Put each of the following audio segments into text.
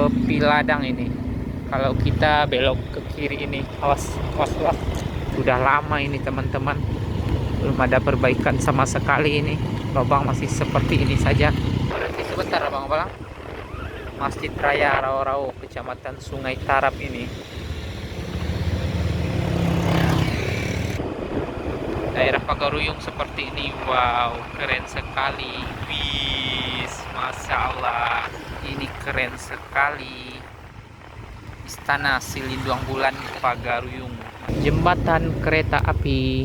Piladang ini. Kalau kita belok ke kiri ini, awas, awas, awas. Sudah lama ini teman-teman, belum ada perbaikan sama sekali ini. Lubang masih seperti ini saja. Berhenti sebentar abang-abang. Masjid Raya Rau-Rau, Kecamatan Sungai Tarap ini. Daerah Pagaruyung seperti ini. Wow, keren sekali. Wis, Masya Allah, ini keren sekali. Istana Silinduang Bulan Pagaruyung. Jembatan kereta api.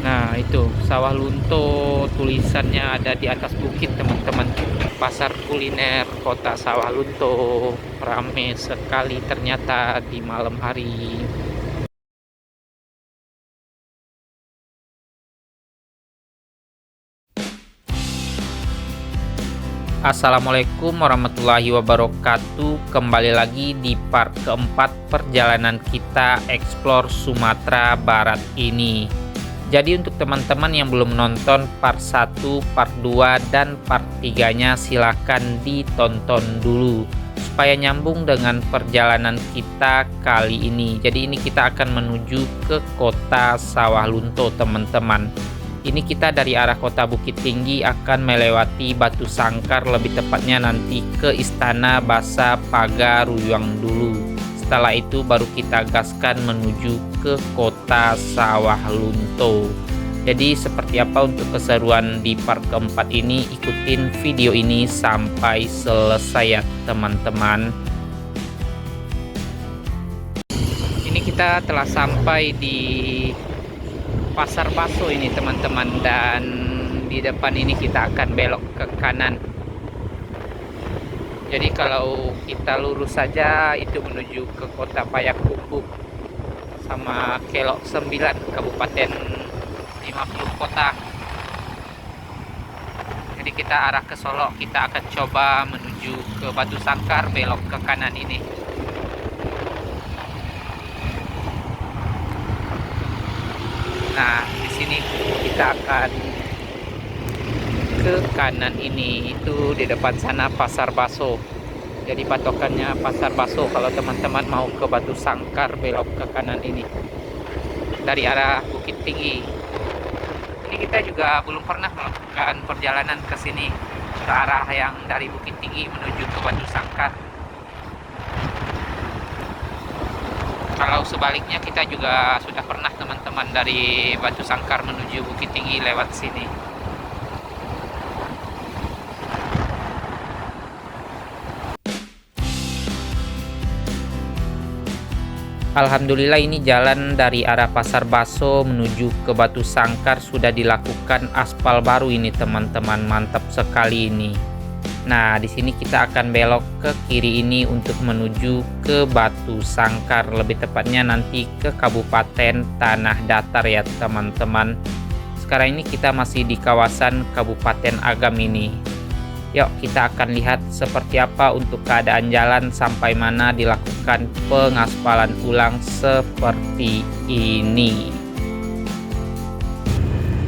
Nah, itu Sawah Lunto, tulisannya ada di atas bukit, teman-teman. Pasar kuliner Kota Sawah Lunto rame sekali ternyata di malam hari. Assalamualaikum warahmatullahi wabarakatuh. Kembali lagi di part keempat perjalanan kita eksplor Sumatera Barat ini. Jadi untuk teman-teman yang belum nonton part 1, part 2, dan part 3-nya silahkan ditonton dulu supaya nyambung dengan perjalanan kita kali ini. Jadi ini kita akan menuju ke Kota Sawah Lunto, teman-teman. Ini kita dari arah Kota Bukit Tinggi akan melewati Batu Sangkar, lebih tepatnya nanti ke Istana Basa Pagaruyung dulu. Setelah itu baru kita gaskan menuju ke Kota Sawah Lunto. Jadi seperti apa untuk keseruan di part keempat ini, ikutin video ini sampai selesai ya teman-teman. Ini kita telah sampai di Pasar Baso ini teman-teman, dan di depan ini kita akan belok ke kanan. Jadi kalau kita lurus saja itu menuju ke Kota Payakumbuh sama Kelok 9 Kabupaten 50 kota. Jadi kita arah ke Solo, kita akan coba menuju ke Batu Sangkar, belok ke kanan ini. Nah, di sini kita akan ke kanan ini, itu di depan sana Pasar Baso. Jadi patokannya Pasar Baso kalau teman-teman mau ke Batu Sangkar, belok ke kanan ini dari arah Bukit Tinggi. Ini kita juga belum pernah melakukan perjalanan ke sini, ke arah yang dari Bukit Tinggi menuju ke Batu Sangkar. Kalau sebaliknya kita juga sudah pernah teman-teman, dari Batu Sangkar menuju Bukit Tinggi lewat sini. Alhamdulillah ini jalan dari arah Pasar Baso menuju ke Batu Sangkar sudah dilakukan aspal baru ini teman-teman, mantap sekali ini. Nah, di sini kita akan belok ke kiri ini untuk menuju ke Batu Sangkar, lebih tepatnya nanti ke Kabupaten Tanah Datar ya teman-teman. Sekarang ini kita masih di kawasan Kabupaten Agam ini. Yuk kita akan lihat seperti apa untuk keadaan jalan sampai mana dilakukan pengaspalan ulang seperti ini.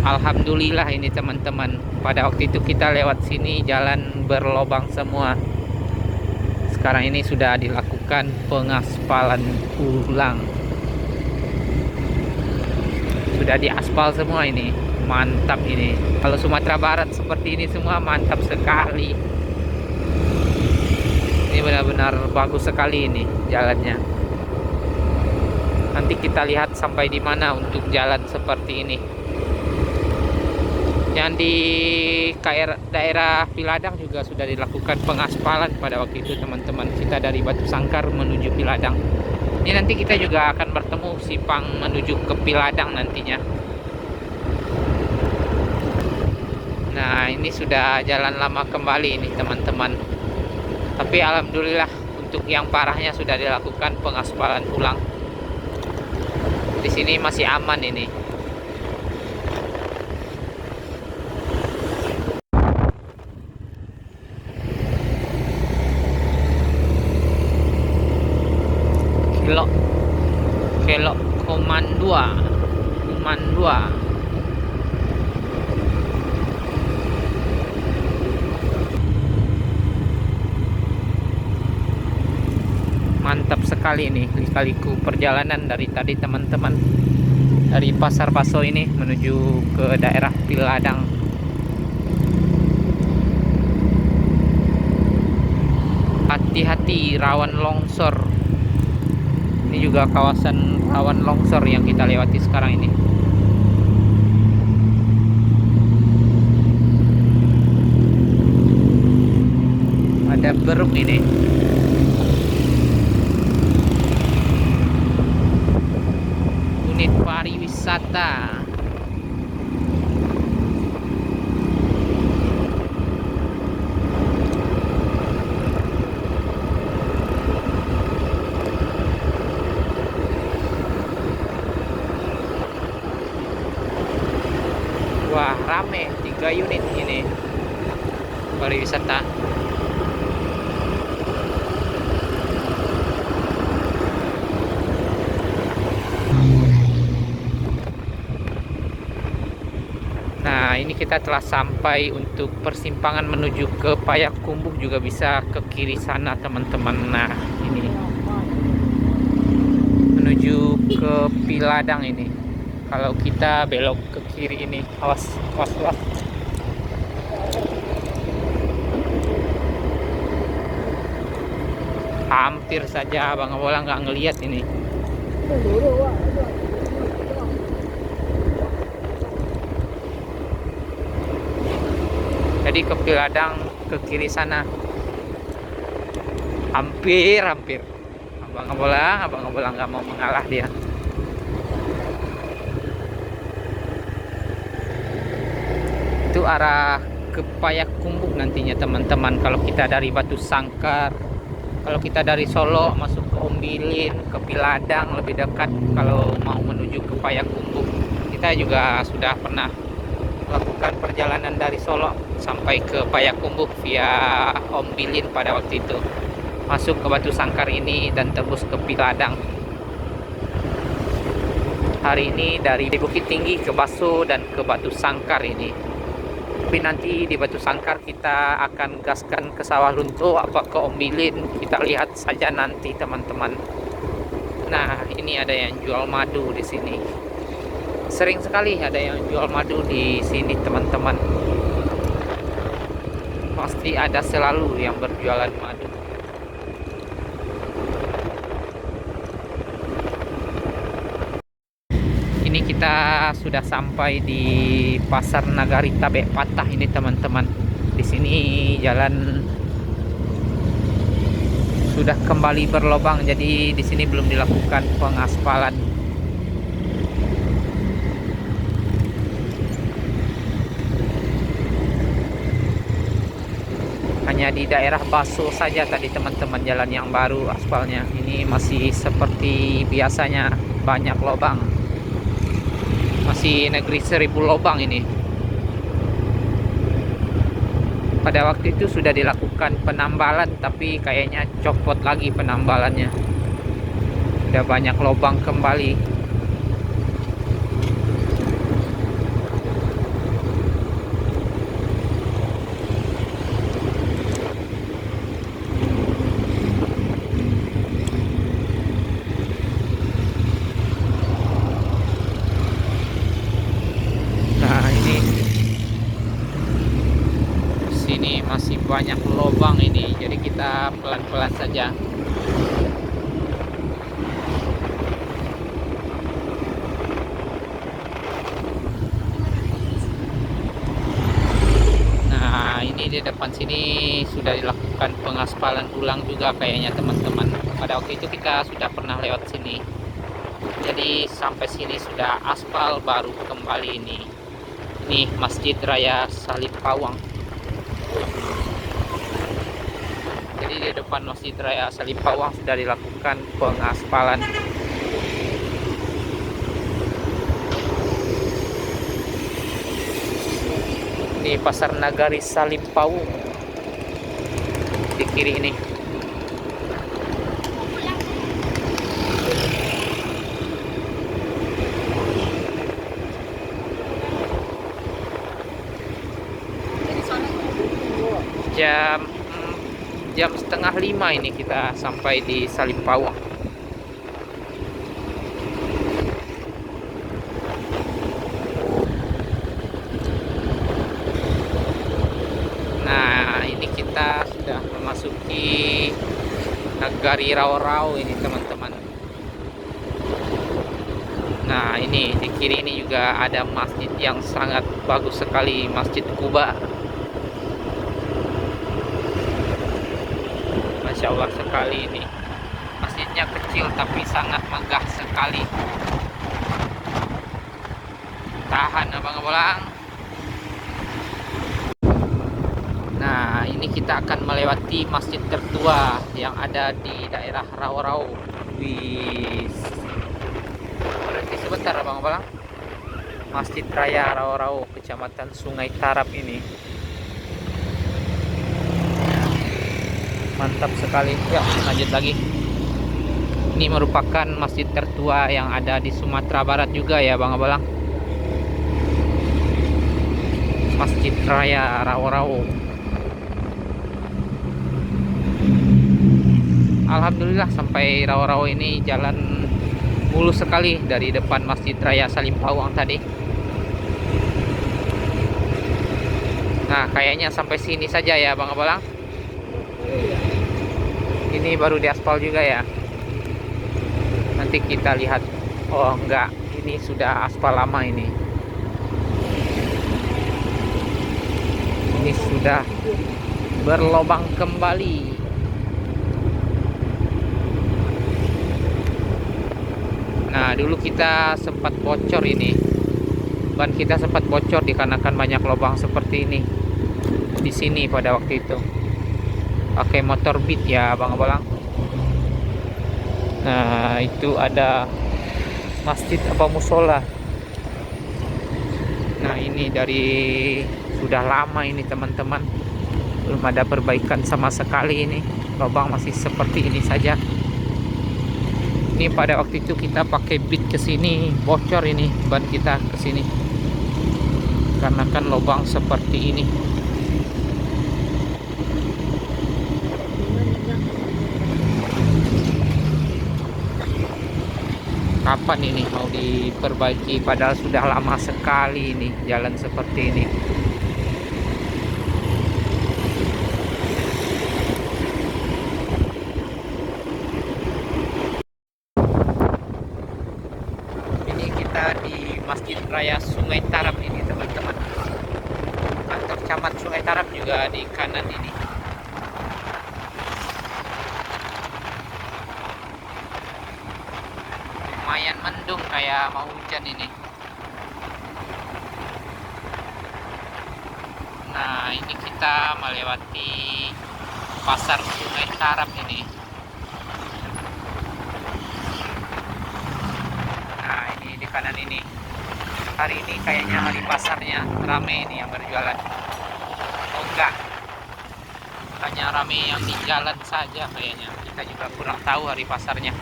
Alhamdulillah ini teman-teman, pada waktu itu kita lewat sini jalan berlobang semua. Sekarang ini sudah dilakukan pengaspalan ulang. Sudah diaspal semua ini. Mantap ini. Kalau Sumatera Barat seperti ini semua mantap sekali. Ini benar-benar bagus sekali ini jalannya. Nanti kita lihat sampai di mana untuk jalan seperti ini. Yang di daerah Piladang juga sudah dilakukan pengaspalan pada waktu itu teman-teman. Kita dari Batu Sangkar menuju Piladang. Ini nanti kita juga akan bertemu simpang menuju ke Piladang nantinya. Nah, ini sudah jalan lama kembali ini teman-teman. Tapi alhamdulillah untuk yang parahnya sudah dilakukan pengaspalan ulang. Di sini masih aman ini. Kelok Komandua. Mantap sekali nih lika-liku perjalanan dari tadi teman-teman, dari Pasar Baso ini menuju ke daerah Piladang. Hati-hati rawan longsor. Ini juga kawasan rawan longsor yang kita lewati sekarang ini. Ada beruk ini. Unit pariwisata. Wah, rame 3 unit ini pariwisata. Nah, ini kita telah sampai untuk persimpangan menuju ke Payakumbuh, juga bisa ke kiri sana teman-teman. Nah, ini menuju ke Piladang ini. Kalau kita belok ke kiri ini, awas, awas, awas. Hampir saja Bang Bola nggak ngelihat ini. Jadi ke Piladang ke kiri sana. Hampir. Abang Bola nggak mau mengalah dia. Itu arah ke Payakumbuh nantinya teman-teman. Kalau kita dari Batu Sangkar, kalau kita dari Solo masuk ke Ombilin, ke Piladang lebih dekat. Kalau mau menuju ke Payakumbuh, kita juga sudah pernah melakukan perjalanan dari Solo sampai ke Payakumbuh via Ombilin pada waktu itu, masuk ke Batu Sangkar ini dan tembus ke Piladang. Hari ini dari Bukit Tinggi ke Baso dan ke Batu Sangkar ini. Tapi nanti di Batu Sangkar kita akan gaskan ke Sawah Lunto apa ke Ombilin, kita lihat saja nanti teman-teman. Nah, ini ada yang jual madu di sini. Sering sekali ada yang jual madu di sini teman-teman. Pasti ada selalu yang berjualan madu. Ini kita sudah sampai di Pasar Nagari Tabek Patah ini teman-teman. Di sini jalan sudah kembali berlobang, jadi di sini belum dilakukan pengaspalan. Hanya di daerah Baso saja tadi teman-teman jalan yang baru aspalnya. Ini masih seperti biasanya, banyak lobang. Masih negeri 1000 lobang ini. Pada waktu itu sudah dilakukan penambalan, tapi kayaknya copot lagi penambalannya. Sudah banyak lobang kembali. Sini masih banyak lubang ini, jadi kita pelan-pelan saja. Nah, ini di depan sini sudah dilakukan pengaspalan ulang juga kayaknya teman-teman. Pada waktu itu kita sudah pernah lewat sini. Jadi sampai sini sudah aspal baru kembali ini. Ini Masjid Raya Salib Pawang. Jadi di depan Masjid Raya Salib Pawang sudah dilakukan pengaspalan. Di Pasar Nagari Salib Pawang di kiri ini. jam setengah 5 ini kita sampai di Salimpawang. Nah, ini kita sudah memasuki Nagari Rau-Rau ini teman-teman. Nah, ini di kiri ini juga ada masjid yang sangat bagus sekali, Masjid Kuba. Masya Allah sekali ini. Masjidnya kecil tapi sangat megah sekali. Tahan abang-abang. Nah, ini kita akan melewati masjid tertua yang ada di daerah Rau-Rau. Wis. Berhenti sebentar abang-abang. Masjid Raya Rau-Rau, Kecamatan Sungai Tarap ini. Mantap sekali. Ya, lanjut lagi. Ini merupakan masjid tertua yang ada di Sumatera Barat juga ya abang-abang. Masjid Raya Rau-Rau. Alhamdulillah sampai Rau-Rau ini jalan mulus sekali dari depan Masjid Raya Salimpawang tadi. Nah, kayaknya sampai sini saja ya abang-abang. Ini baru diaspal juga ya. Nanti kita lihat. Oh enggak, ini sudah aspal lama ini. Ini sudah berlobang kembali. Nah, dulu kita sempat bocor ini. Ban kita sempat bocor dikarenakan banyak lubang seperti ini. Di sini pada waktu itu. Pakai motor Beat ya, abang-abang. Nah, itu ada masjid apa musola. Nah, ini dari sudah lama ini teman-teman. Belum ada perbaikan sama sekali ini. Lubang masih seperti ini saja. Ini pada waktu itu kita pakai Beat ke sini, bocor ini ban kita ke sini. Karena kan lubang seperti ini. Kapan ini mau diperbaiki, padahal sudah lama sekali ini jalan seperti ini. Ini kita di Masjid Raya Sungai Tarap ini teman-teman. Kantor Camat Sungai Tarap juga di kanan ini. Lumayan mendung kayak mau hujan ini. Nah, ini kita melewati pasar Sungai Tarap ini. Nah, ini di kanan ini. Hari ini kayaknya hari pasarnya rame ini yang berjualan. Oh enggak, hanya rame yang di jalan saja kayaknya. Kita juga kurang tahu hari pasarnya.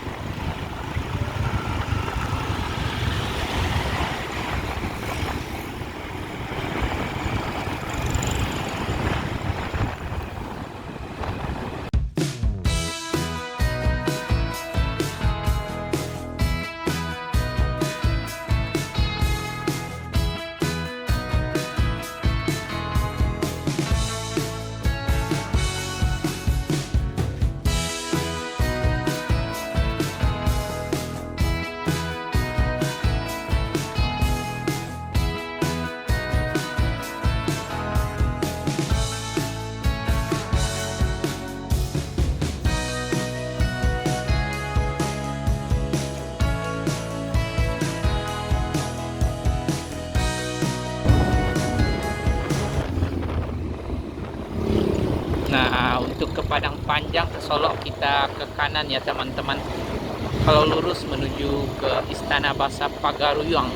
Nah, untuk ke Padang Panjang ke Solok kita ke kanan ya teman-teman. Kalau lurus menuju ke Istana Bahasa Pagaruyung.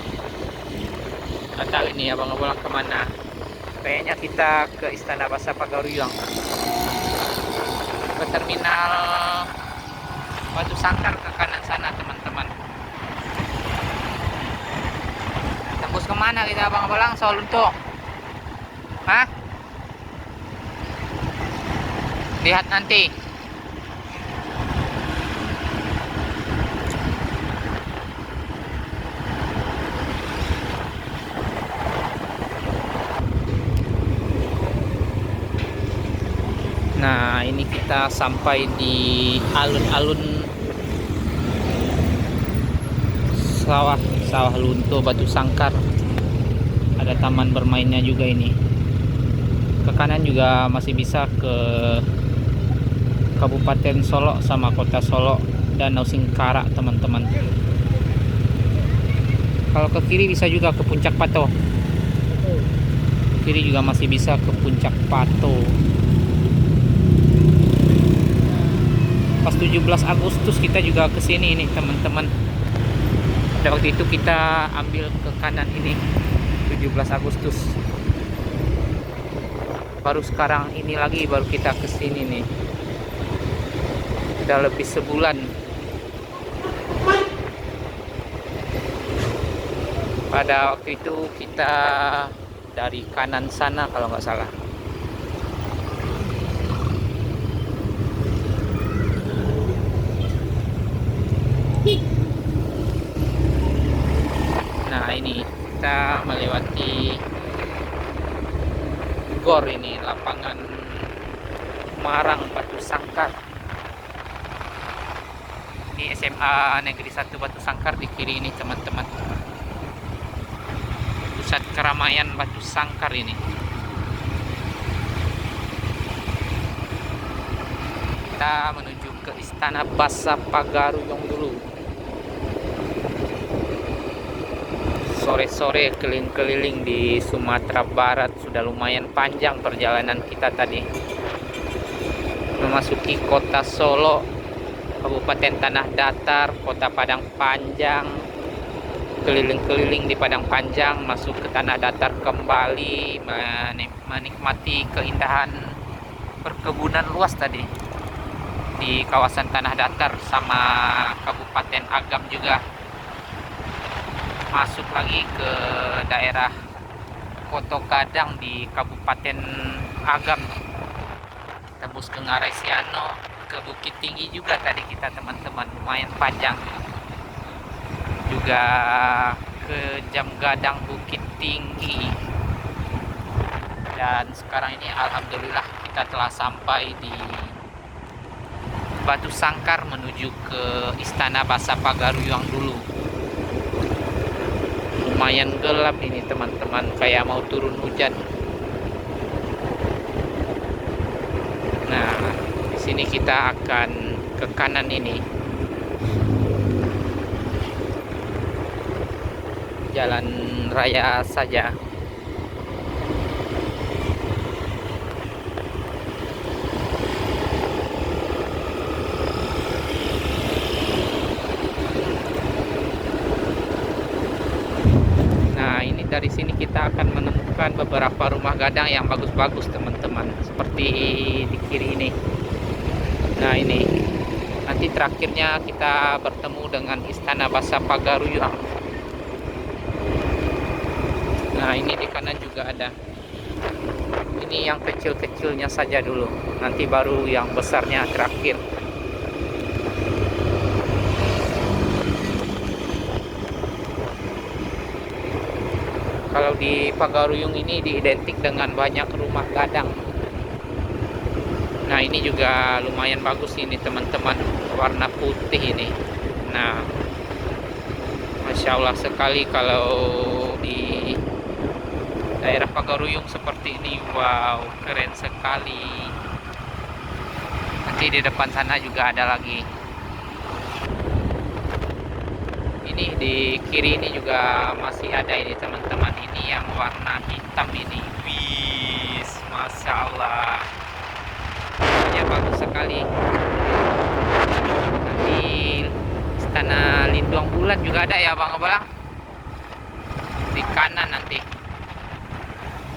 Atau ini abang-abang kemana? Kayaknya kita ke Istana Bahasa Pagaruyung. Ke terminal Batu Sangkar ke kanan sana teman-teman. Tembus kemana kita abang-abang? Solunto. Hah? Lihat nanti. Nah, ini kita sampai di alun-alun sawah Lunto Batu Sangkar. Ada taman bermainnya juga ini. Ke kanan juga masih bisa ke Kabupaten Solo sama Kota Solo, Danau Singkara, teman-teman. Kalau ke kiri bisa juga ke Puncak Pato. Kiri juga masih bisa ke Puncak Pato. Pas 17 Agustus kita juga ke sini nih, teman-teman. Pada waktu itu kita ambil ke kanan ini 17 Agustus. Baru sekarang ini lagi baru kita ke sini nih. Udah lebih sebulan. Pada waktu itu kita dari kanan sana kalau nggak salah. Nah, ini kita melewati GOR ini, lapangan Marang Batu Sangkar. Ini SMA Negeri 1 Batu Sangkar di kiri ini, teman-teman. Pusat keramaian Batu Sangkar ini. Kita menuju ke Istana Basa Pagaruyung dulu. Sore-sore keliling-keliling di Sumatera Barat. Sudah lumayan panjang perjalanan kita tadi. Memasuki Kota Solo, Kabupaten Tanah Datar, Kota Padang Panjang. Keliling-keliling di Padang Panjang, masuk ke Tanah Datar kembali, menikmati keindahan perkebunan luas tadi di kawasan Tanah Datar sama Kabupaten Agam juga. Masuk lagi ke daerah Koto Gadang di Kabupaten Agam, tembus ke Ngarai Siano, ke Bukit Tinggi juga tadi kita, teman-teman. Lumayan panjang juga, ke Jam Gadang Bukit Tinggi. Dan sekarang ini alhamdulillah kita telah sampai di Batu Sangkar menuju ke Istana Basa Pagaruyung dulu. Lumayan gelap ini, teman-teman, kayak mau turun hujan. Nah, di sini kita akan ke kanan ini. Jalan raya saja. Nah, ini dari sini kita akan menemukan beberapa rumah gadang yang bagus-bagus, teman-teman, seperti di kiri ini. Nah, ini nanti terakhirnya kita bertemu dengan Istana Basa Pagaruyung. Nah, ini di kanan juga ada. Ini yang kecil-kecilnya saja dulu, nanti baru yang besarnya terakhir. Kalau di Pagaruyung ini diidentik dengan banyak rumah gadang. Nah, ini juga lumayan bagus ini, teman-teman, warna putih ini. Nah, Masya Allah sekali kalau di daerah Pagaruyung seperti ini. Wow, keren sekali. Nanti di depan sana juga ada lagi. Ini di kiri ini juga masih ada ini, teman-teman. Ini yang warna hitam ini. Wis, Masya Allah, ya bagus sekali. Nanti Istana Linduang Bulan juga ada ya, Bang Abang. Di kanan nanti,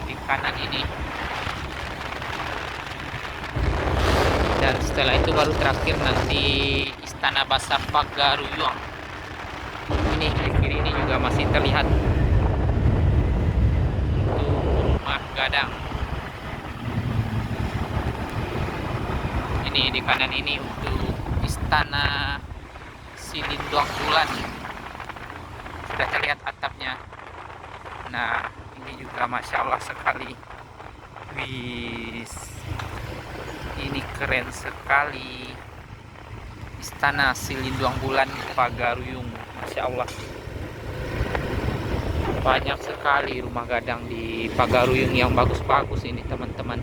di kanan ini. Dan setelah itu baru terakhir nanti Istana Basa Pagaruyung. Ini di kiri ini juga masih terlihat untuk rumah gadang. Ini di kanan ini untuk Istana Silinduang Bulan. Sudah terlihat atapnya. Nah, ini juga Masya Allah sekali. Wih, ini keren sekali. Istana Silinduang Bulan Pagaruyung, Masya Allah. Banyak sekali rumah gadang di Pagaruyung yang bagus-bagus ini teman-teman.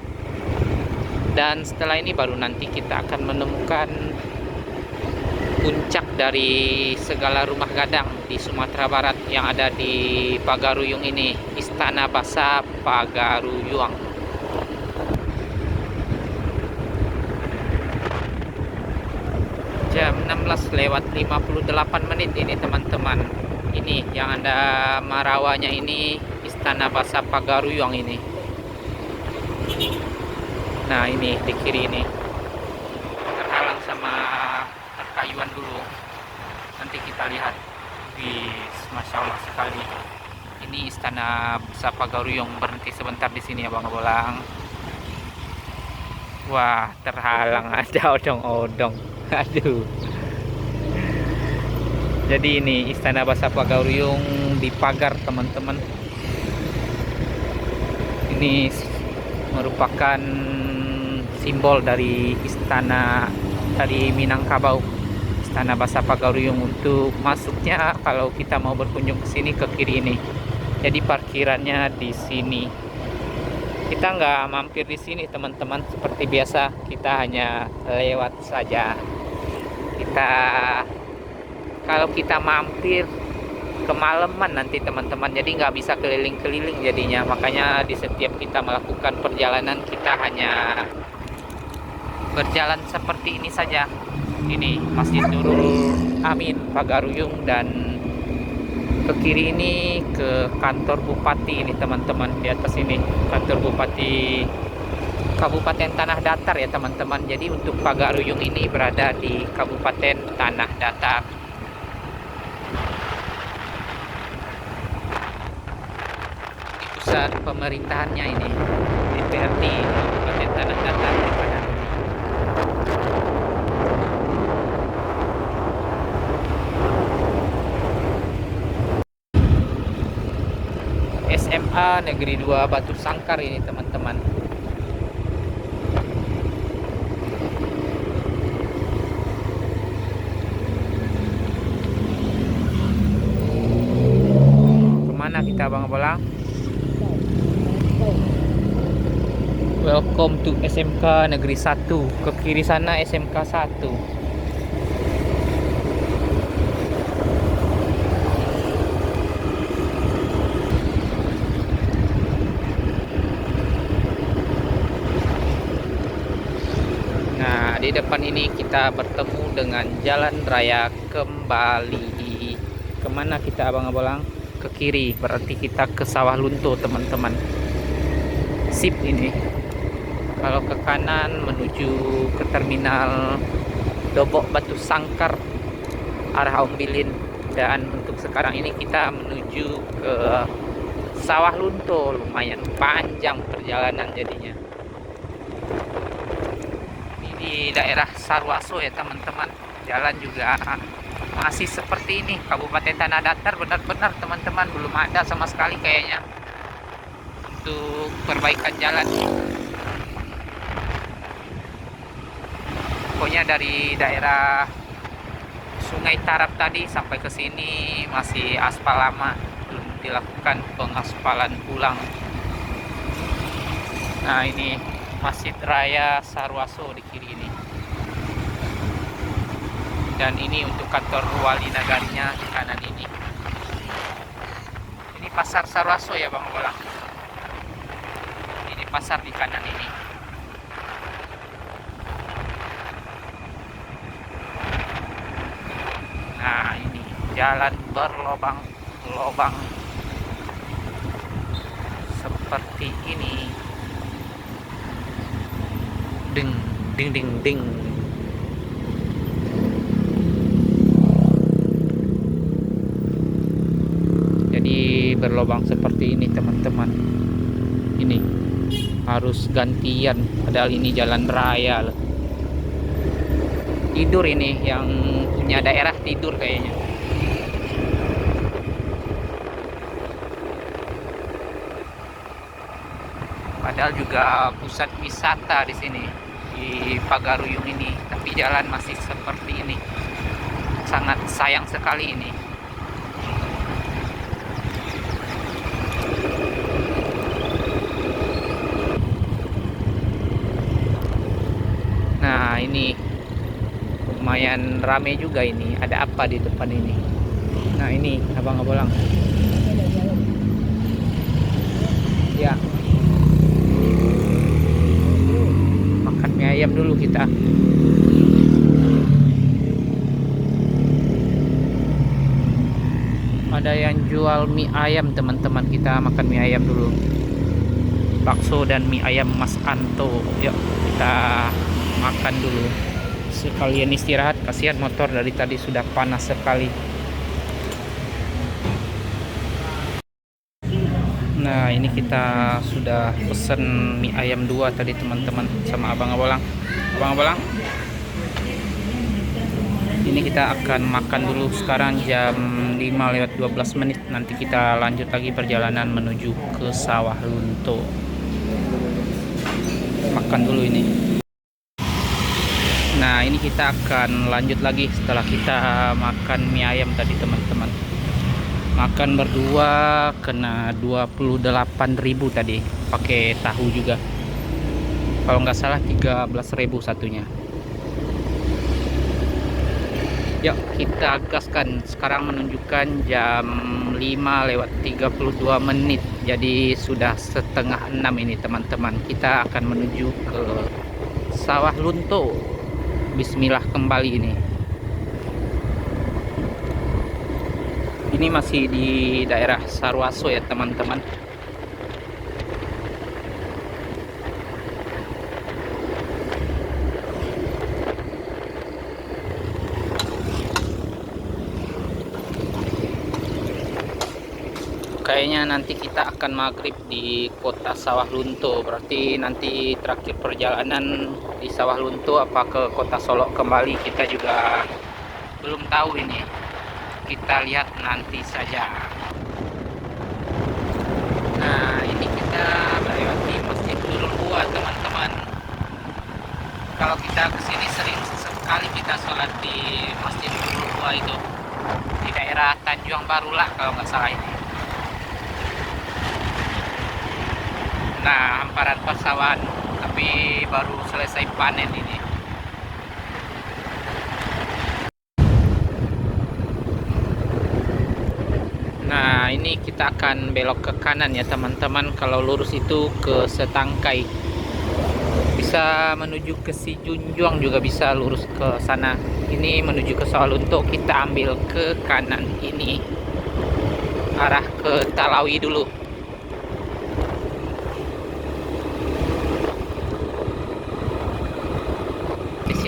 Dan setelah ini baru nanti kita akan menemukan puncak dari segala rumah gadang di Sumatera Barat yang ada di Pagaruyung ini, Istana Basa Pagaruyung. Jam 16:58 ini teman-teman. Ini yang ada marawanya ini, Istana Basa Pagaruyung ini. Nah, ini di kiri ini terhalang sama perkayuan dulu. Nanti kita lihat. Wih, Masya Allah sekali. Ini Istana Basa Pagaruyung. Berhenti sebentar di sini ya Bang Bolang. Wah, terhalang ada odong-odong. Aduh. Jadi ini Istana Basa Pagaruyung dipagar teman-teman. Ini merupakan simbol dari istana dari Minangkabau, Istana Basa Pagaruyung. Untuk masuknya kalau kita mau berkunjung ke sini ke kiri ini. Jadi parkirannya di sini. Kita nggak mampir di sini teman-teman seperti biasa, kita hanya lewat saja. Kalau kita mampir kemalaman nanti teman-teman, jadi nggak bisa keliling-keliling jadinya. Makanya di setiap kita melakukan perjalanan kita hanya berjalan seperti ini saja. Ini Masjid Nurul Amin Pagaruyung, dan ke kiri ini ke kantor bupati ini teman-teman. Di atas ini kantor bupati Kabupaten Tanah Datar ya teman-teman. Jadi untuk Pagaruyung ini berada di Kabupaten Tanah Datar. Pusat pemerintahannya ini DPRD Kabupaten Tanah Datar di kanan. SMA Negeri 2 Batu Sangkar ini teman-teman. Kemana kita Bang Bolang? Welcome to SMK Negeri 1. Ke kiri sana SMK 1. Nah, di depan ini kita bertemu dengan Jalan Raya Kembali. Kemana kita Abang Abolang? Ke kiri, berarti kita ke Sawah Lunto teman-teman. Sip ini. Kalau ke kanan menuju ke terminal Dobok Batu Sangkar arah Ombilin. Dan untuk sekarang ini kita menuju ke Sawah Lunto. Lumayan panjang perjalanan jadinya. Ini di daerah Sarwaso ya teman-teman. Jalan juga masih seperti ini. Kabupaten Tanah Datar benar-benar teman-teman belum ada sama sekali kayaknya untuk perbaikan jalan. Pokoknya dari daerah Sungai Tarap tadi sampai ke sini masih aspal lama, belum dilakukan pengaspalan ulang. Nah, ini Masjid Raya Sarwaso di kiri ini. Dan ini untuk kantor wali nagarinya di kanan ini. Ini pasar Sarwaso ya Bang Bolang. Ini pasar di kanan ini. Nah, ini jalan berlobang-lobang seperti ini. Ding ding ding ding. Jadi berlobang seperti ini teman-teman. Ini harus gantian padahal ini jalan raya loh. Tidur ini yang punya daerah tidur kayaknya. Padahal juga pusat wisata di sini di Pagaruyung ini, tapi jalan masih seperti ini. Sangat sayang sekali ini. Nah, ini lumayan rame juga ini. Ada apa di depan ini? Nah, ini abang-abang. Ya, makan mie ayam dulu kita. Ada yang jual mie ayam, teman-teman. Kita makan mie ayam dulu. Bakso dan mie ayam Mas Anto. Yuk, kita makan dulu. Sekalian istirahat, kasihan motor dari tadi sudah panas sekali. Nah, ini kita sudah pesen mie ayam 2 tadi, teman-teman, sama abang-abang. Abang-abang, ini kita akan makan dulu. Sekarang jam 5:12. Nanti kita lanjut lagi perjalanan menuju ke Sawah Lunto. Makan dulu ini. Nah, ini kita akan lanjut lagi setelah kita makan mie ayam tadi, teman-teman. Makan berdua kena 28.000 tadi, pakai tahu juga. Kalau nggak salah 13.000 satunya. Yuk, kita gaskan. Sekarang menunjukkan jam 5:32. Jadi sudah setengah 6 ini, teman-teman. Kita akan menuju ke Sawah Lunto. Bismillah kembali ini. Ini masih di daerah Sarwaso ya, teman-teman. Kayaknya nanti kita akan maghrib di kota Sawah Lunto. Berarti nanti terakhir perjalanan di Sawah Lunto apa ke kota Solok kembali, kita juga belum tahu ini. Kita lihat nanti saja. Nah, ini kita melewati Masjid Nurul Huda, teman-teman. Kalau kita kesini sering sekali kita sholat di Masjid Nurul Huda itu, di daerah Tanjung Baru lah kalau nggak salah ini. Nah, hamparan persawahan, tapi baru selesai panen ini. Nah, ini kita akan belok ke kanan ya, teman-teman. Kalau lurus itu ke Setangkai. Bisa menuju ke Sijunjuang, juga bisa lurus ke sana. Ini menuju ke Sawah Lunto, kita ambil ke kanan ini. Arah ke Talawi dulu.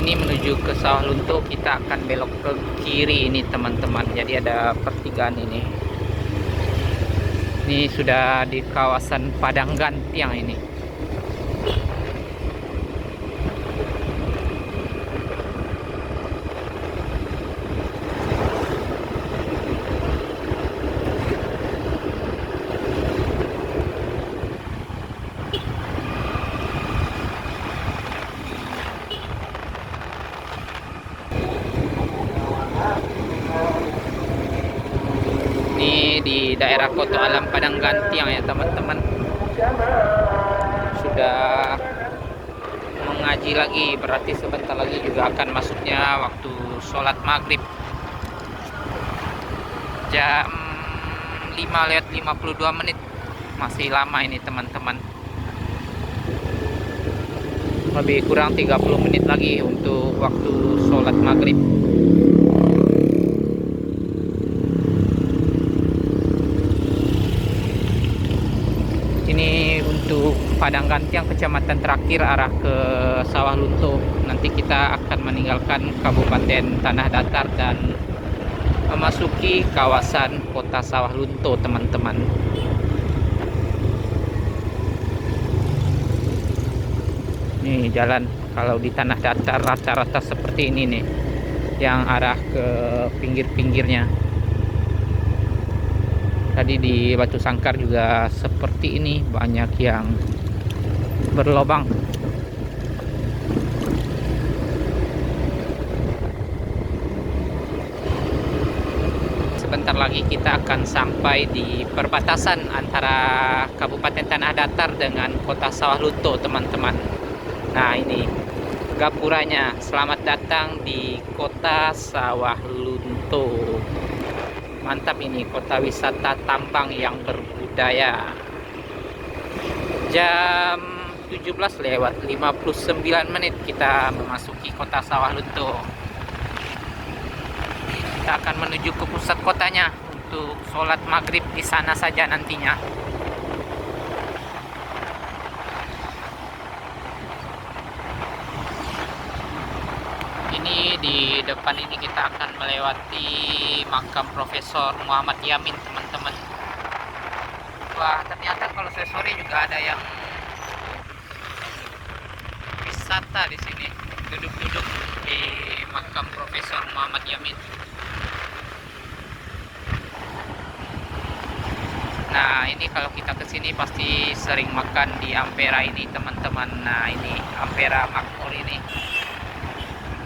Ini menuju ke Sawah Lunto, kita akan belok ke kiri ini, teman-teman. Jadi ada pertigaan ini. Ini sudah di kawasan Padang Gantiang ini. Ini di daerah Koto Alam Padang Gantiang ya, teman-teman. Sudah mengaji lagi, berarti sebentar lagi juga akan masuknya waktu sholat maghrib. Jam 5:52. Masih lama ini, teman-teman. Lebih kurang 30 menit lagi untuk waktu sholat maghrib. Ini untuk Padang Gantiang, kecamatan terakhir arah ke Sawah Lunto. Nanti kita akan meninggalkan Kabupaten Tanah Datar dan memasuki kawasan kota Sawah Lunto, teman-teman. Nih jalan Kalau di tanah datar rata-rata seperti ini nih, yang arah ke pinggir-pinggirnya. Tadi di Batu Sangkar juga seperti ini, banyak yang berlobang. Sebentar lagi kita akan sampai di perbatasan antara Kabupaten Tanah Datar dengan Kota Sawah Lunto, teman-teman. Nah, ini gapuranya. Selamat datang di Kota Sawah Lunto. Mantap, ini kota wisata tambang yang berbudaya. Jam 17:59 kita memasuki Kota Sawah Lunto. Kita akan menuju ke pusat kotanya untuk sholat maghrib di sana saja nantinya. Ini di depan ini kita akan melewati makam Profesor Muhammad Yamin, teman-teman. Wah, ternyata kalau saya sore juga ada yang wisata di sini, duduk-duduk di makam Profesor Muhammad Yamin. Nah, ini kalau kita ke sini pasti sering makan di Ampera ini, teman-teman. Nah, ini Ampera Makmur ini.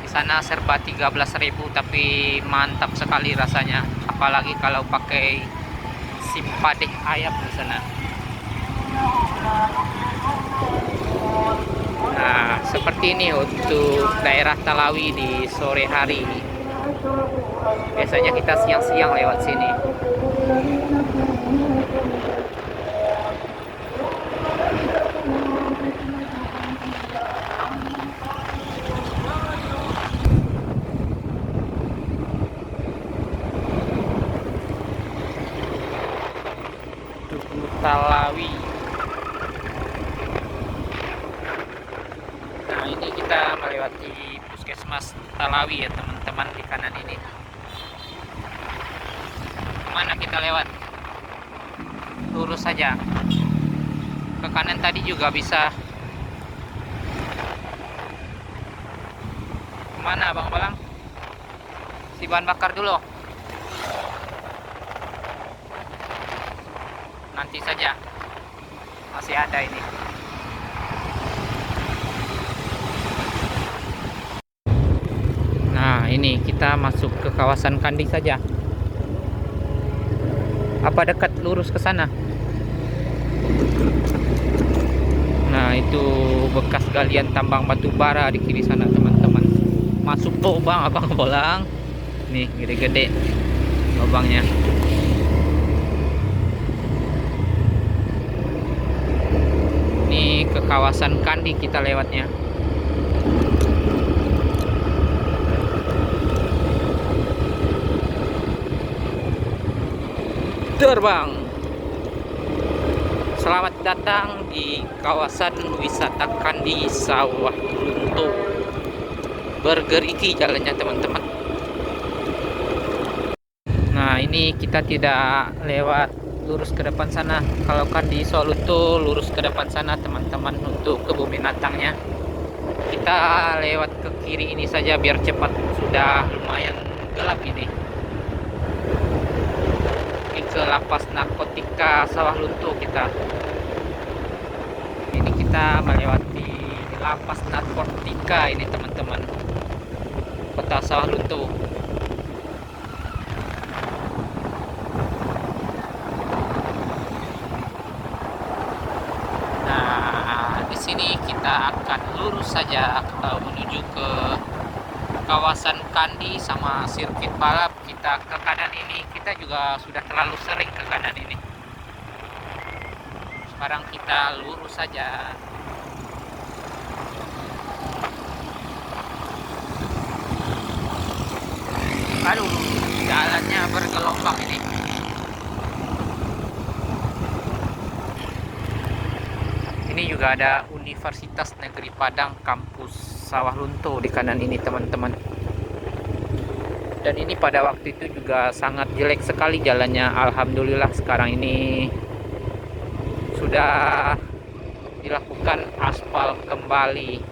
Di sana serba 13.000, tapi mantap sekali rasanya. Apalagi kalau pakai simpadeh ayam di sana. Nah, seperti ini untuk daerah Talawi di sore hari. Biasanya kita siang-siang lewat sini. Tugu Talawi. Nah, ini kita melewati Puskesmas Talawi ya, teman-teman, di kanan ini. Kemana kita lewat? Lurus saja. Ke kanan tadi juga bisa. Kemana, Bang Balang? Si bahan bakar dulu. Nanti saja, masih ada ini. Nah, ini kita masuk ke kawasan Kandi saja. Apa dekat lurus ke sana? Nah, itu bekas galian tambang batu bara di kiri sana, teman-teman. Masuk lubang, Abang Bolang. Nih, gede-gede lubangnya. Ini ke kawasan Kandi kita lewatnya. Terbang. Selamat datang di kawasan wisata Kandi Sawah Lunto. Bergerigi jalannya, teman-teman. Nah, ini kita tidak lewat lurus ke depan sana. Kalau Kandi Sawah Lunto lurus ke depan sana, teman-teman, untuk kebun binatangnya. Kita lewat ke kiri ini saja biar cepat. Sudah lumayan gelap ini. Ke lapas narkotika Sawah Lunto kita. Ini kita melewati lapas narkotika ini, teman-teman, Kota Sawah Lunto. Nah, di sini kita akan lurus saja menuju ke kawasan Kandi sama sirkuit balap. Kita ke kanan ini, kita juga sudah terlalu sering ke kanan ini. Sekarang kita lurus saja. Aduh, jalannya bergelombang ini. Ini juga ada Universitas Negeri Padang Kampus Sawah Lunto di kanan ini, teman-teman. Dan ini pada waktu itu juga sangat jelek sekali jalannya. Alhamdulillah sekarang ini sudah dilakukan aspal kembali.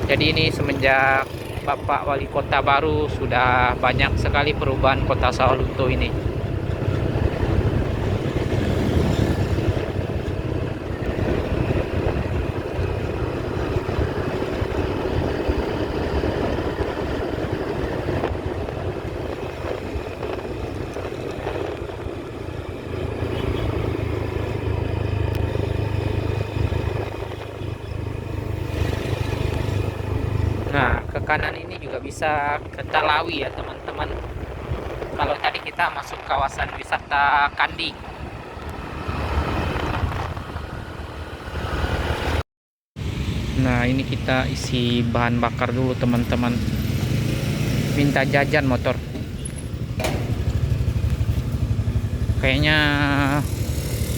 Jadi ini semenjak Bapak Wali Kota baru sudah banyak sekali perubahan Kota Sawalunto ini. Nah, ke kanan ini juga bisa ke Talawi ya teman-teman. Kalau tadi kita masuk kawasan wisata Kandi. Nah, ini kita isi bahan bakar dulu teman-teman. Minta jajan motor. Kayaknya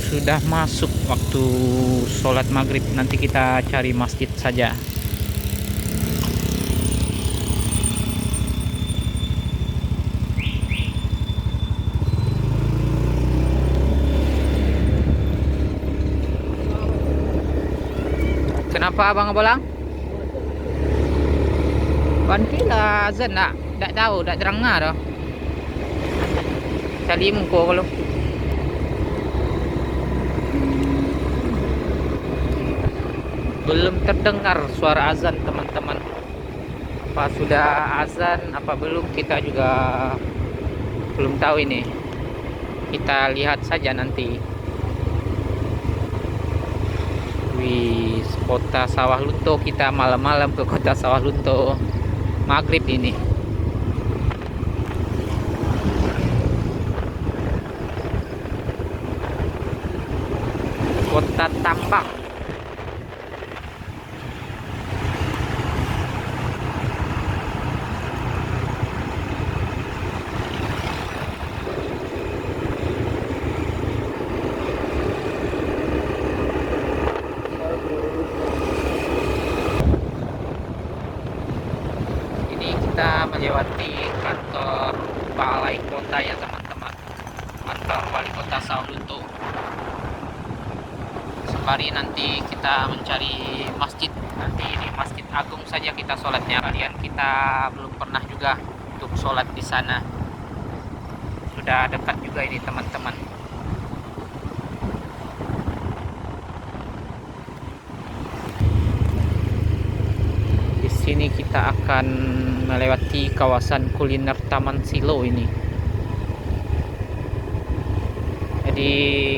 sudah masuk waktu sholat maghrib. Nanti kita cari masjid saja. Kenapa Abang Bolang? Lah azan tak tahu, tak terangah dah. Tadi muka kalau. Belum terdengar suara azan teman-teman. Apa sudah azan apa belum kita juga belum tahu ini. Kita lihat saja nanti. Wih, kota Sawalunto, kita malam-malam ke kota Sawalunto maghrib ini. Kota tambang. Kita melewati kantor balai kota ya teman-teman, kantor wali kota Sawalunto. Sembari nanti kita mencari masjid, nanti di Masjid Agung saja kita sholatnya. Kalian kita belum pernah juga untuk sholat di sana. Sudah dekat juga ini teman-teman. Di sini kita akan melewati kawasan kuliner Taman Silo ini. Jadi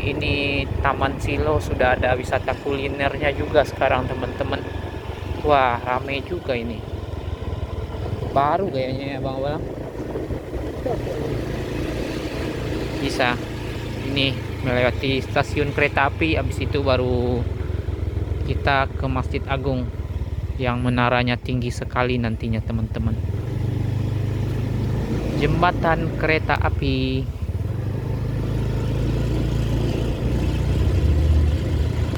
ini Taman Silo sudah ada wisata kulinernya juga sekarang teman-teman. Wah, rame juga ini. Baru kayaknya ya Bang Bang. Bisa. Ini melewati stasiun kereta api, habis itu baru kita ke Masjid Agung yang menaranya tinggi sekali nantinya teman-teman. Jembatan kereta api.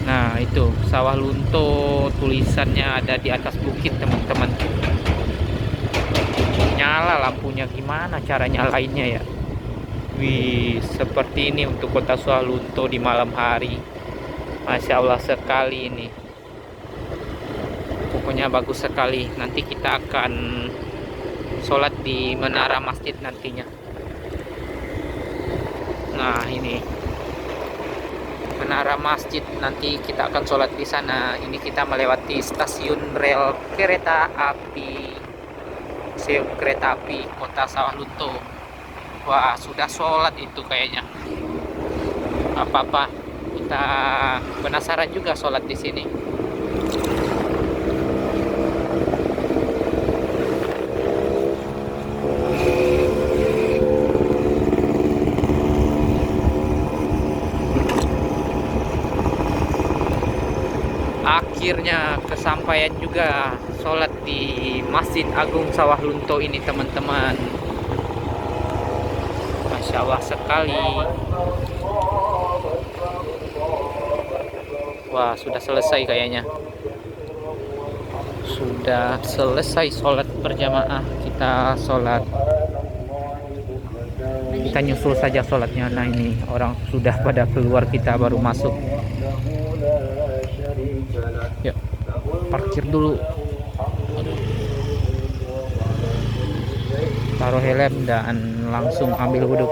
Nah, itu Sawalunto tulisannya ada di atas bukit teman-teman. Nyala lampunya, gimana cara nyalainnya ya? Wih, seperti ini untuk kota Sawalunto di malam hari. Masya Allah sekali ini. Pokoknya bagus sekali. Nanti kita akan sholat di menara masjid nantinya. Nah, ini menara masjid, nanti kita akan sholat di sana. Ini kita melewati stasiun rel kereta api, kota Sawalunto. Wah, sudah sholat itu kayaknya. Apa-apa, kita penasaran juga sholat di sini. Akhirnya kesampaian juga sholat di Masjid Agung Sawalunto ini teman-teman. Masya Allah sekali. Wah, sudah selesai kayaknya. Sudah selesai sholat berjamaah. Kita sholat, kita nyusul saja sholatnya. Nah, ini orang sudah pada keluar, kita baru masuk. Yuk, parkir dulu. Aduh. taruh helm dan langsung ambil wudhu.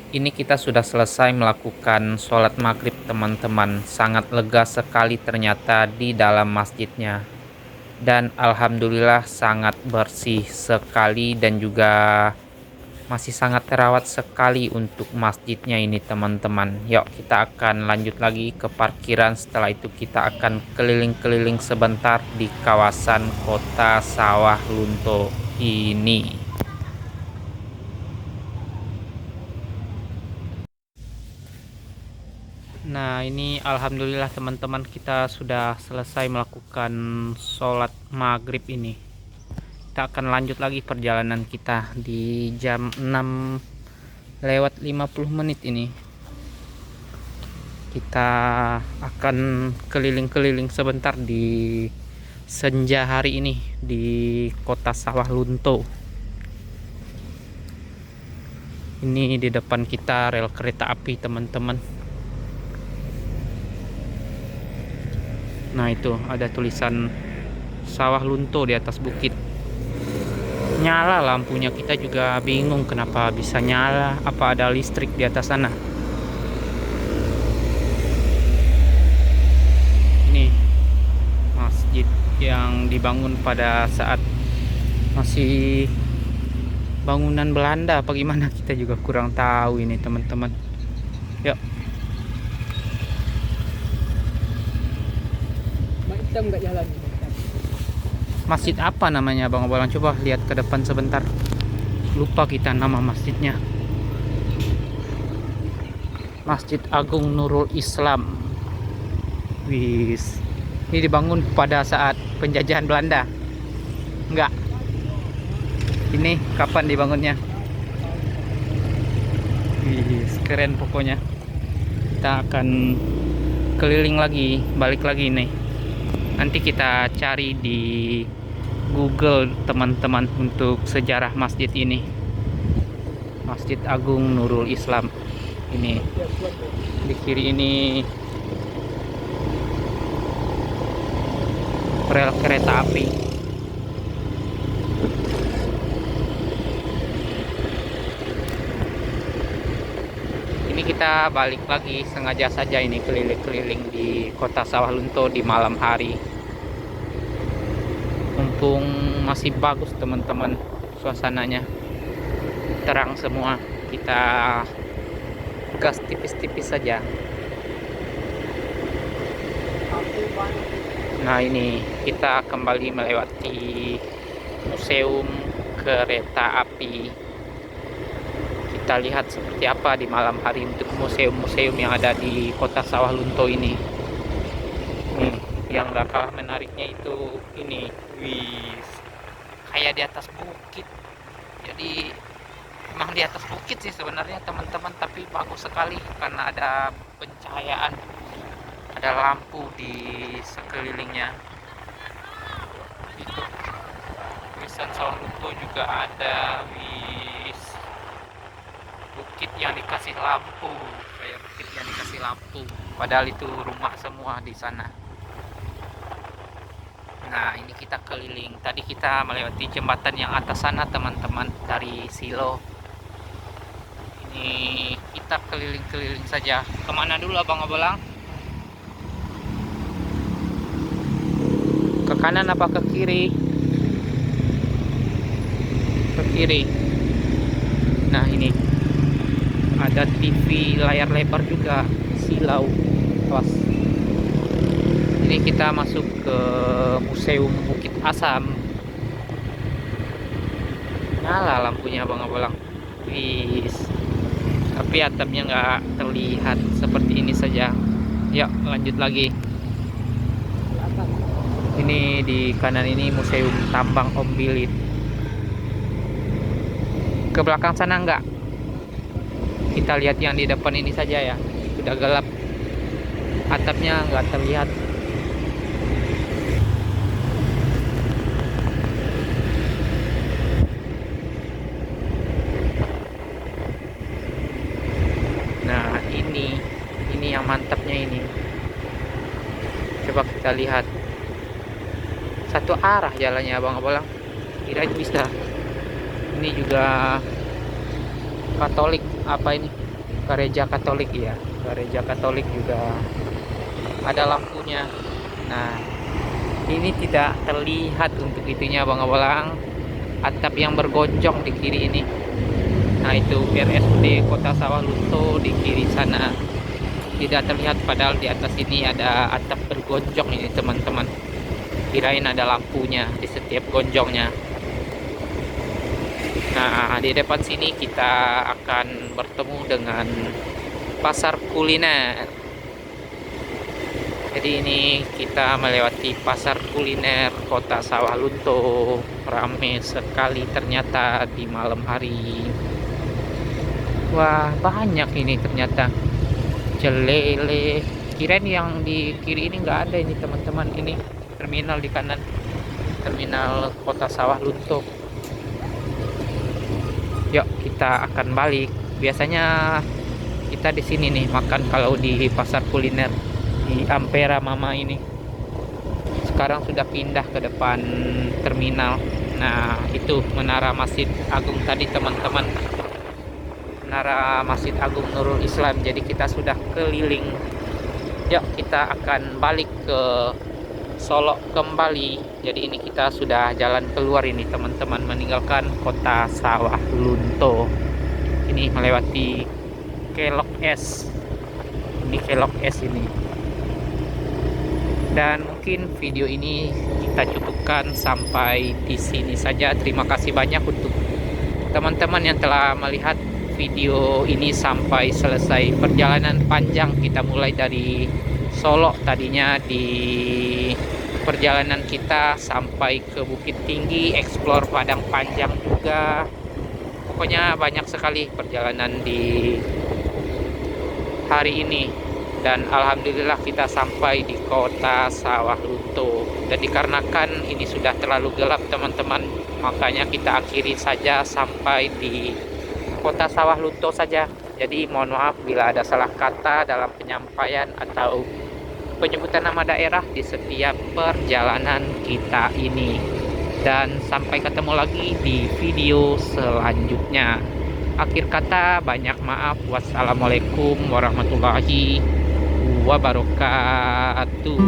Ini kita sudah selesai melakukan sholat maghrib teman-teman. Sangat lega sekali ternyata di dalam masjidnya. Dan alhamdulillah sangat bersih sekali dan juga masih sangat terawat sekali untuk masjidnya ini teman-teman. Yuk kita akan lanjut lagi ke parkiran. Setelah itu kita akan keliling-keliling sebentar di kawasan kota Sawah Lunto ini. Nah ini alhamdulillah teman-teman, kita sudah selesai melakukan sholat maghrib ini. Kita akan lanjut lagi perjalanan kita di jam 6:50 ini. Kita akan keliling-keliling sebentar di senja hari ini di kota Sawah Lunto. Ini di depan kita rel kereta api teman-teman. Nah itu ada tulisan Sawah Lunto di atas bukit. Nyala lampunya, kita juga bingung kenapa bisa nyala, apa ada listrik di atas sana. Ini masjid yang dibangun pada saat masih bangunan Belanda apa gimana, kita juga kurang tahu ini teman-teman. Yuk. Nggak jalan. Masjid apa namanya Bang Abalang? Coba lihat ke depan sebentar. Lupa kita nama masjidnya. Masjid Agung Nurul Islam. Wis. Ini dibangun pada saat penjajahan Belanda. Enggak. Ini kapan dibangunnya? Wis, keren pokoknya. Kita akan keliling lagi, balik lagi nih. Nanti kita cari di Google teman-teman untuk sejarah masjid ini. Masjid Agung Nurul Islam. Ini di kiri ini rel kereta api. Ini kita balik lagi, sengaja saja ini keliling-keliling di kota Sawah Lunto di malam hari. Mumpung masih bagus teman-teman suasananya, terang semua, kita gas tipis-tipis saja. Nah ini kita kembali melewati museum kereta api. Kita lihat seperti apa di malam hari untuk museum-museum yang ada di kota Sawah Lunto ini. Nih, yang gak kalah menariknya itu ini, wis, kayak di atas bukit. Jadi emang di atas bukit sih sebenarnya teman-teman, tapi bagus sekali karena ada pencahayaan, ada lampu di sekelilingnya. Itu tulisan Sawah Lunto juga ada, wis, bukit yang dikasih lampu, kayak bukit yang dikasih lampu, padahal itu rumah semua di sana. Nah ini kita keliling, tadi kita melewati jembatan yang atas sana teman-teman, dari Silo. Ini kita keliling-keliling saja. Kemana dulu Abang Abalang? Ke kanan apa ke kiri? Ke kiri. Nah ini ada TV layar lebar juga, Silau. Awas. Ini kita masuk ke Museum Bukit Asam. Nyala lampunya Bang Abalang. Wis. Tapi atapnya nggak terlihat, seperti ini saja. Yuk lanjut lagi. Ini di kanan ini Museum Tambang Ombilit. Ke belakang sana enggak? Kita lihat yang di depan ini saja ya. Sudah gelap, atapnya nggak terlihat. Nah ini yang mantapnya ini. Coba kita lihat, satu arah jalannya abang-abang, kirain bisa. Ini juga Katolik, apa ini, gereja Katolik ya, gereja Katolik juga ada lampunya. Nah, ini tidak terlihat untuk itunya abang-abang, atap yang bergonjong di kiri ini. Nah, itu RSUD Kota Sawah Lunto di kiri sana tidak terlihat, padahal di atas ini ada atap bergonjong ini teman-teman. Kirain ada lampunya di setiap gonjongnya. Nah, di depan sini kita akan bertemu dengan pasar kuliner. Jadi ini kita melewati pasar kuliner Kota Sawah Lunto. Ramai sekali ternyata di malam hari. Wah, banyak ini ternyata. Celele. Kirain yang di kiri ini nggak ada ini teman-teman. Ini terminal di kanan. Terminal Kota Sawah Lunto. Yuk kita akan balik. Biasanya kita di sini nih makan kalau di pasar kuliner di Ampera Mama ini. Sekarang sudah pindah ke depan terminal. Nah, itu Menara Masjid Agung tadi teman-teman. Menara Masjid Agung Nurul Islam. Jadi kita sudah keliling. Yuk kita akan balik ke Solo kembali. Jadi ini kita sudah jalan keluar ini teman-teman, meninggalkan Kota Sawah Lunto. Ini melewati Kelok S. Ini Kelok S ini. Dan mungkin video ini kita cukupkan sampai di sini saja. Terima kasih banyak untuk teman-teman yang telah melihat video ini sampai selesai. Perjalanan panjang, kita mulai dari Solo tadinya. Di perjalanan kita sampai ke Bukit Tinggi, eksplor Padang Panjang juga. Pokoknya banyak sekali perjalanan di hari ini. Dan alhamdulillah kita sampai di Kota Sawah Lunto. Dan dikarenakan ini sudah terlalu gelap teman-teman, makanya kita akhiri saja sampai di Kota Sawah Lunto saja. Jadi mohon maaf bila ada salah kata dalam penyampaian atau penyebutan nama daerah di setiap perjalanan kita ini. Dan sampai ketemu lagi di video selanjutnya. Akhir kata, banyak maaf. Wassalamualaikum warahmatullahi wabarakatuh.